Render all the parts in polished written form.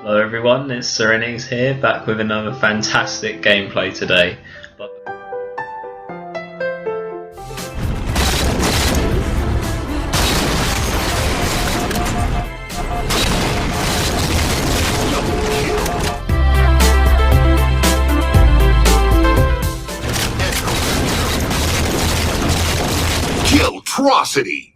Hello everyone, it's Serenix here, back with another fantastic gameplay today. Killtrocity!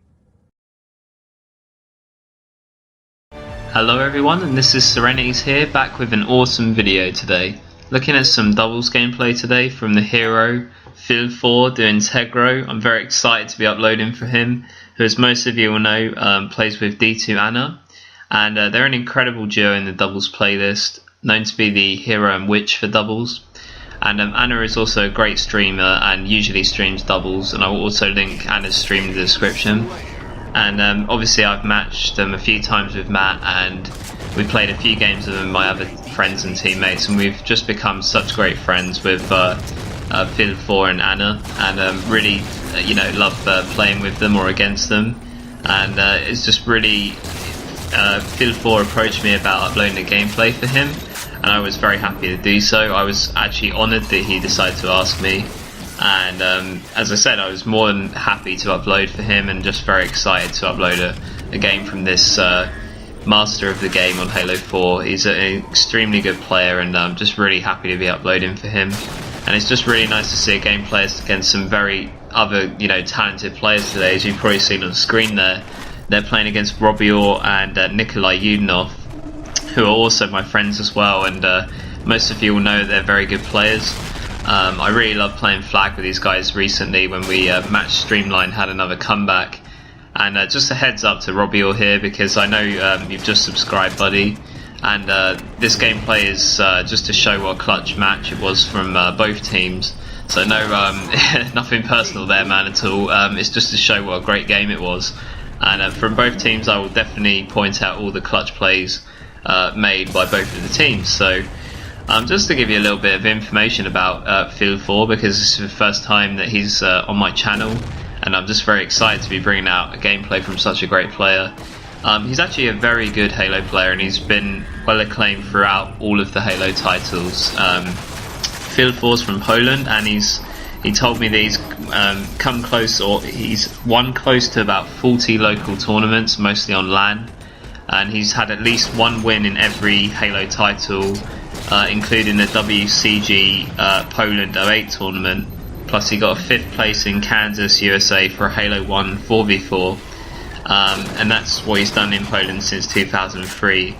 Hello everyone, and this is Serenix here, back with an awesome video today. Looking at some doubles gameplay today from the hero, FiL4 doing Integro. I'm very excited to be uploading for him, who, as most of you will know, plays with D2 Anna. And they're an incredible duo in the doubles playlist, known to be the hero and witch for doubles. And Anna is also a great streamer and usually streams doubles, and I will also link Anna's stream in the description. And obviously I've matched them a few times with Matt, and we played a few games with them, my other friends and teammates, and we've just become such great friends with FiL4 and Anna, and really love playing with them or against them. And it's just really FiL4 approached me about uploading a gameplay for him, and I was very happy to do so. I was actually honoured that he decided to ask me. And as I said, I was more than happy to upload for him, and just very excited to upload a game from this master of the game on Halo 4. He's an extremely good player, and I'm just really happy to be uploading for him. And it's just really nice to see a gameplay against some very other talented players today. As you've probably seen on the screen there, they're playing against Robior and Nikolai, who are also my friends as well, and most of you will know they're very good players. I really love playing flag with these guys recently when we match Streamline had another comeback. And just a heads up to Robior here, because I know you've just subscribed, buddy. And this gameplay is just to show what a clutch match it was from both teams. So no, nothing personal there, man, at all. It's just to show what a great game it was. And from both teams, I will definitely point out all the clutch plays made by both of the teams. So just to give you a little bit of information about FiL4, because this is the first time that he's on my channel, and I'm just very excited to be bringing out a gameplay from such a great player. He's actually a very good Halo player, and he's been well acclaimed throughout all of the Halo titles. FiL4's from Poland, and he told me that he's come close, or he's won close to about 40 local tournaments, mostly on LAN, and he's had at least one win in every Halo title, including the WCG Poland 08 tournament. Plus he got a 5th place in Kansas, USA for a Halo 1 4v4, and that's what he's done in Poland since 2003.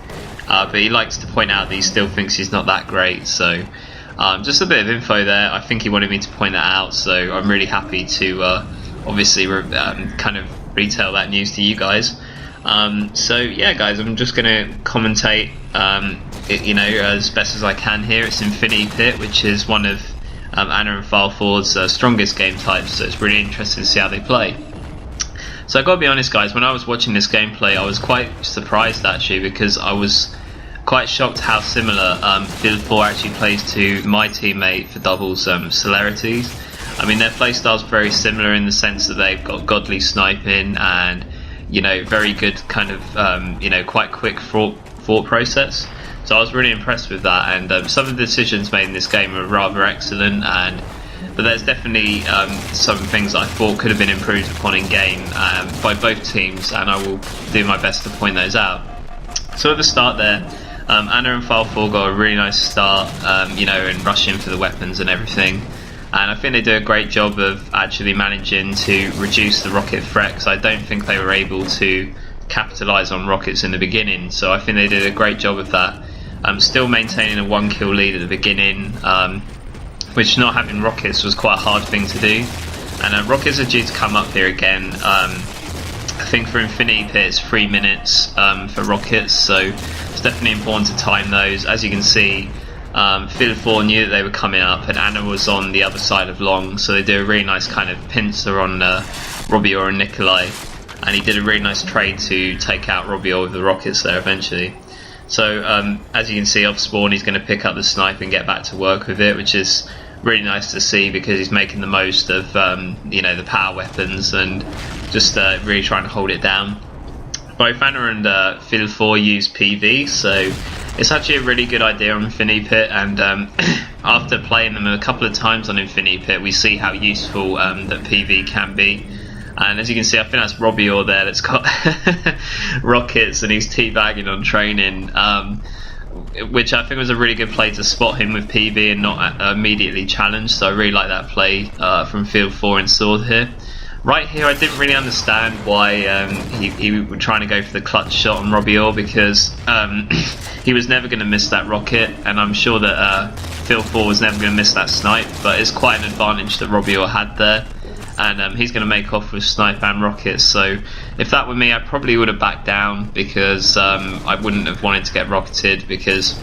But he likes to point out that he still thinks he's not that great, so just a bit of info there. I think he wanted me to point that out, so I'm really happy to obviously kind of retell that news to you guys. So yeah guys, I'm just going to commentate as best as I can here. It's Infinity Pit, which is one of Anna and FiL4's strongest game types, so it's really interesting to see how they play. So I've got to be honest guys, when I was watching this gameplay I was quite surprised actually, because I was quite shocked how similar FiL4 actually plays to my teammate for doubles, Celerities. I mean, their playstyle's very similar in the sense that they've got godly sniping and very good kind of quite quick thought process. So I was really impressed with that, and some of the decisions made in this game are rather excellent, but there's definitely some things that I thought could have been improved upon in game by both teams, and I will do my best to point those out. So at the start there, Anna and FiL4 got a really nice start, and rushing for the weapons and everything. And I think they do a great job of actually managing to reduce the rocket threat, because I don't think they were able to capitalise on rockets in the beginning. So I think they did a great job of that. Still maintaining a 1 kill lead at the beginning, which not having rockets was quite a hard thing to do. And rockets are due to come up here again. I think for Infinity Pit it's 3 minutes for rockets, so it's definitely important to time those. As you can see, FiL4 knew that they were coming up, and Anna was on the other side of long, so they do a really nice kind of pincer on Robior and Nikolai, and he did a really nice trade to take out Robior with the rockets there eventually. So as you can see, off spawn he's going to pick up the sniper and get back to work with it, which is really nice to see, because he's making the most of the power weapons and just really trying to hold it down. Both Anna and FiL4 use PV, so It's actually a really good idea on Infinipit, and after playing them a couple of times on Infinipit, we see how useful that PV can be. And as you can see, I think that's Robior there that's got rockets and he's teabagging on training, which I think was a really good play to spot him with PV and not immediately challenge. So I really like that play from FiL4 installed here. Right here, I didn't really understand why he was trying to go for the clutch shot on Robior, because he was never going to miss that rocket, and I'm sure that FiL4 was never going to miss that snipe, but it's quite an advantage that Robior had there. And he's going to make off with snipe and rockets. So if that were me, I probably would have backed down, because I wouldn't have wanted to get rocketed, because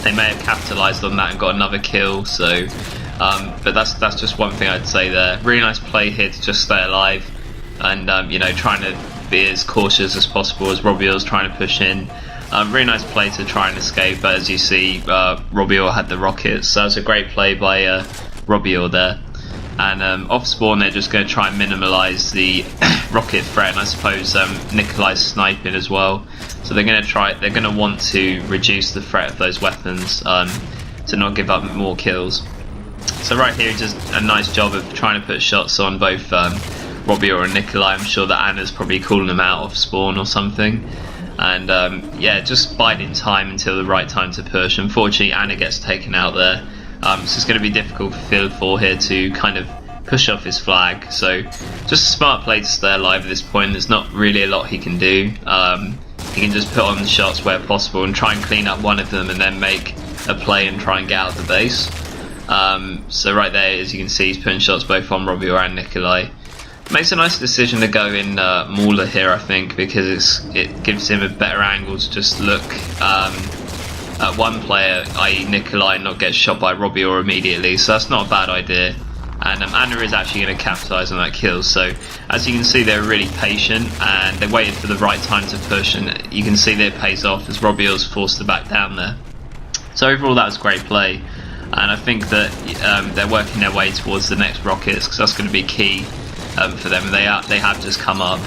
they may have capitalised on that and got another kill. So, but that's just one thing I'd say there. Really nice play here to just stay alive, and you know, trying to be as cautious as possible as Robior's trying to push in. Really nice play to try and escape, but as you see, Robior had the rockets, so it's a great play by Robior there. And off spawn, they're just going to try and minimalise the rocket threat, and I suppose Nikolai's sniping as well. So they're going to want to reduce the threat of those weapons to not give up more kills. So right here, just a nice job of trying to put shots on both Robior and Nikolai. I'm sure that Anna's probably calling them out off spawn or something. And yeah, just biding time until the right time to push. Unfortunately, Anna gets taken out there. So it's going to be difficult for FiL4 here to kind of push off his flag. So just a smart play to stay alive at this point. There's not really a lot he can do. He can just put on the shots where possible and try and clean up one of them, and then make a play and try and get out of the base. So right there, as you can see, he's putting shots both on Robior and Nikolai. Makes a nice decision to go in Mauler here, I think, because it gives him a better angle to just look at one player, i.e. Nikolai, not get shot by Robior immediately, so that's not a bad idea. And Anna is actually going to capitalise on that kill. So as you can see, they're really patient and they waited for the right time to push, and you can see that it pays off as Robior's forced to back down there. So overall, that was a great play, and I think that they're working their way towards the next rockets, because that's going to be key for them. They have just come up.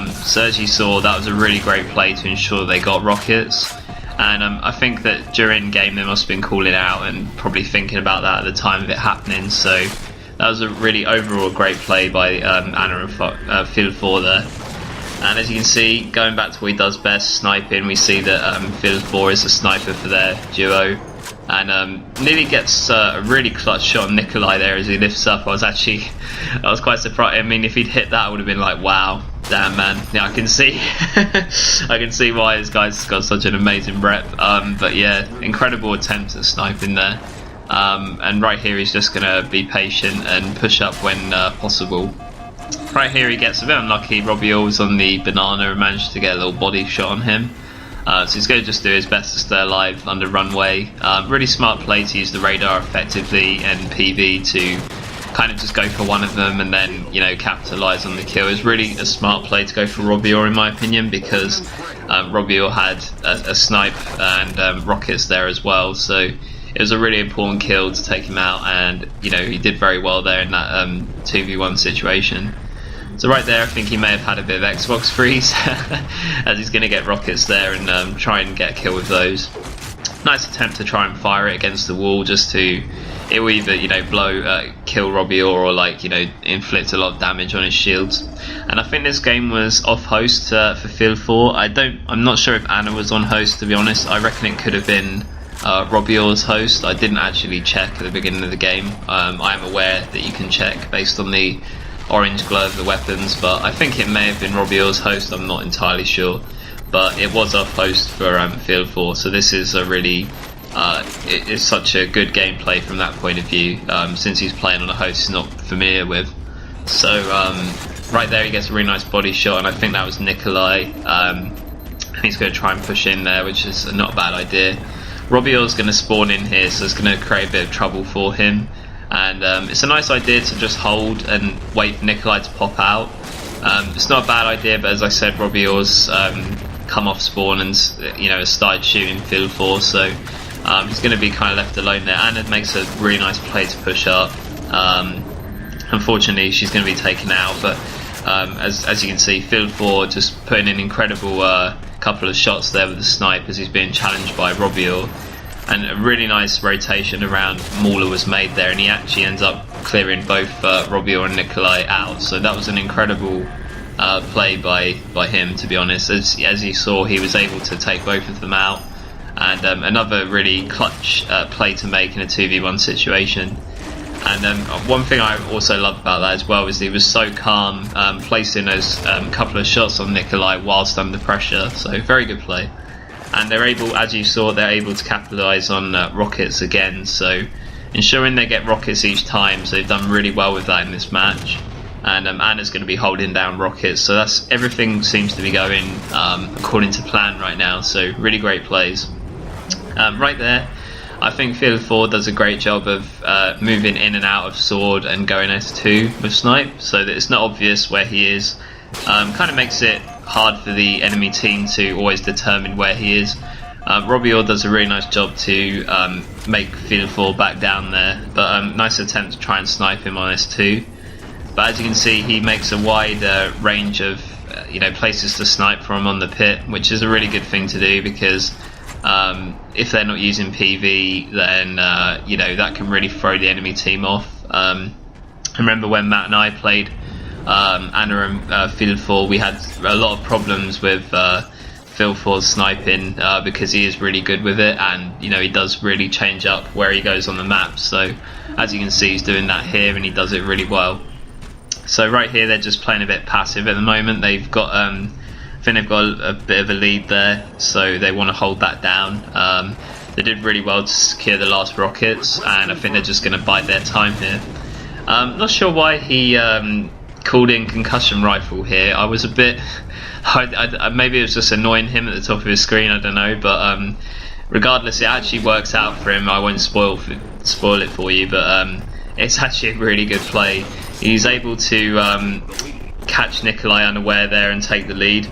So as you saw, that was a really great play to ensure they got rockets. And I think that during game they must have been calling out and probably thinking about that at the time of it happening. So that was a really overall great play by Anna and FiL4 there. And as you can see, going back to what he does best, sniping, we see that FiL4 is a sniper for their duo. And nearly gets a really clutch shot on Nikolai there as he lifts up. I was quite surprised. I mean, if he'd hit that, I would have been like, wow, damn man. Yeah, I can see I can see why this guy's got such an amazing rep. But yeah, incredible attempt at sniping there. And right here, he's just going to be patient and push up when possible. Right here, he gets a bit unlucky. Robior was on the banana and managed to get a little body shot on him. So he's going to just do his best to stay alive under runway. Really smart play to use the radar effectively and PV to kind of just go for one of them and then, you know, capitalise on the kill. It's really a smart play to go for Robior, in my opinion, because Robior had a snipe and rockets there as well. So it was a really important kill to take him out, and you know, he did very well there in that 2v1 situation. So right there, I think he may have had a bit of Xbox freeze as he's going to get rockets there and try and get a kill with those. Nice attempt to try and fire it against the wall, just to, it will either, you know, kill Robior or, like, you know, inflict a lot of damage on his shields. And I think this game was off host for FiL4. I'm not sure if Anna was on host, to be honest. I reckon it could have been Robior's host. I didn't actually check at the beginning of the game. I am aware that you can check based on the orange glow of the weapons, but I think it may have been Robior's host. I'm not entirely sure, but it was off host for FiL4. So this is a really it is such a good gameplay from that point of view, since he's playing on a host he's not familiar with. So right there, he gets a really nice body shot, and I think that was Nikolai. He's going to try and push in there, which is not a bad idea. Robior's going to spawn in here, so it's going to create a bit of trouble for him. And it's a nice idea to just hold and wait for Nikolai to pop out. It's not a bad idea, but as I said, Robior's come off spawn and, you know, started shooting FiL4, so he's going to be kind of left alone there. And it makes a really nice play to push up. Unfortunately, she's going to be taken out, but as you can see, FiL4 just putting in incredible couple of shots there with the snipe as he's being challenged by Robior. And a really nice rotation around Mauler was made there, and he actually ends up clearing both Robior and Nikolai out. So that was an incredible play by him, to be honest. As you saw, he was able to take both of them out. And another really clutch play to make in a 2v1 situation. And one thing I also loved about that as well is he was so calm, placing those couple of shots on Nikolai whilst under pressure. So very good play. And they're able, as you saw, they're able to capitalise on rockets again. So ensuring they get rockets each time. So they've done really well with that in this match. And Anna's going to be holding down rockets. So that's everything seems to be going according to plan right now. So really great plays. Right there, I think FiL4 does a great job of moving in and out of sword and going S2 with snipe, so that it's not obvious where he is. Kind of makes it hard for the enemy team to always determine where he is. Robior does a really nice job to make FiL4 back down there, but nice attempt to try and snipe him on S2. But as you can see, he makes a wide range of places to snipe from on the pit, which is a really good thing to do, because if they're not using PV, then that can really throw the enemy team off. I remember when Matt and I played Anna and FiL4, we had a lot of problems with FiL4's sniping because he is really good with it, and he does really change up where he goes on the map. So as you can see, he's doing that here, and he does it really well. So right here, they're just playing a bit passive at the moment. They've got I think they've got a bit of a lead there, so they want to hold that down. They did really well to secure the last rockets, and I think they're just going to bide their time here. Not sure why he called in concussion rifle here. I was a bit... maybe it was just annoying him at the top of his screen, I don't know, but regardless, it actually works out for him. I won't spoil it for you, but it's actually a really good play. He's able to catch Nikolai unaware there and take the lead.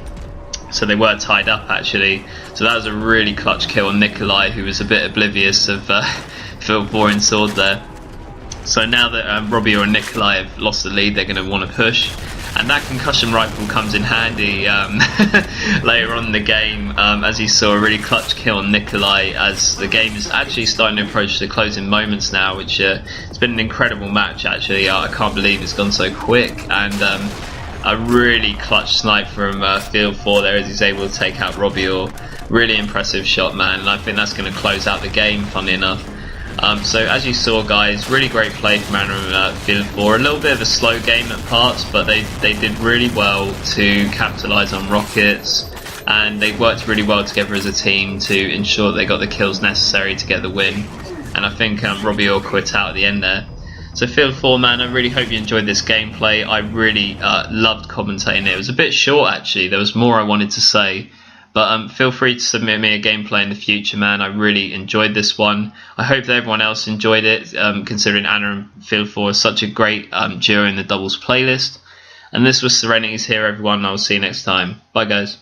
So they were tied up actually. So that was a really clutch kill on Nikolai, who was a bit oblivious of FiL4 in sword there. So now that Robior and Nikolai have lost the lead, they're going to want to push. And that concussion rifle comes in handy later on in the game, as you saw a really clutch kill on Nikolai, as the game is actually starting to approach the closing moments now, which it's been an incredible match actually. I can't believe it's gone so quick, and a really clutch snipe from FiL4 there as he's able to take out Robior. Really impressive shot, man, and I think that's going to close out the game, funny enough. So as you saw, guys, really great play from Anna and FiL4. A little bit of a slow game at parts, but they did really well to capitalise on rockets, and they worked really well together as a team to ensure they got the kills necessary to get the win. And I think Robior quit out at the end there. So FiL4, man, I really hope you enjoyed this gameplay. I really loved commentating it. It was a bit short actually. There was more I wanted to say. But feel free to submit me a gameplay in the future, man. I really enjoyed this one. I hope that everyone else enjoyed it, considering Anna and FiL4 is such a great duo in the doubles playlist. And this was Serenity's here, everyone. I'll see you next time. Bye, guys.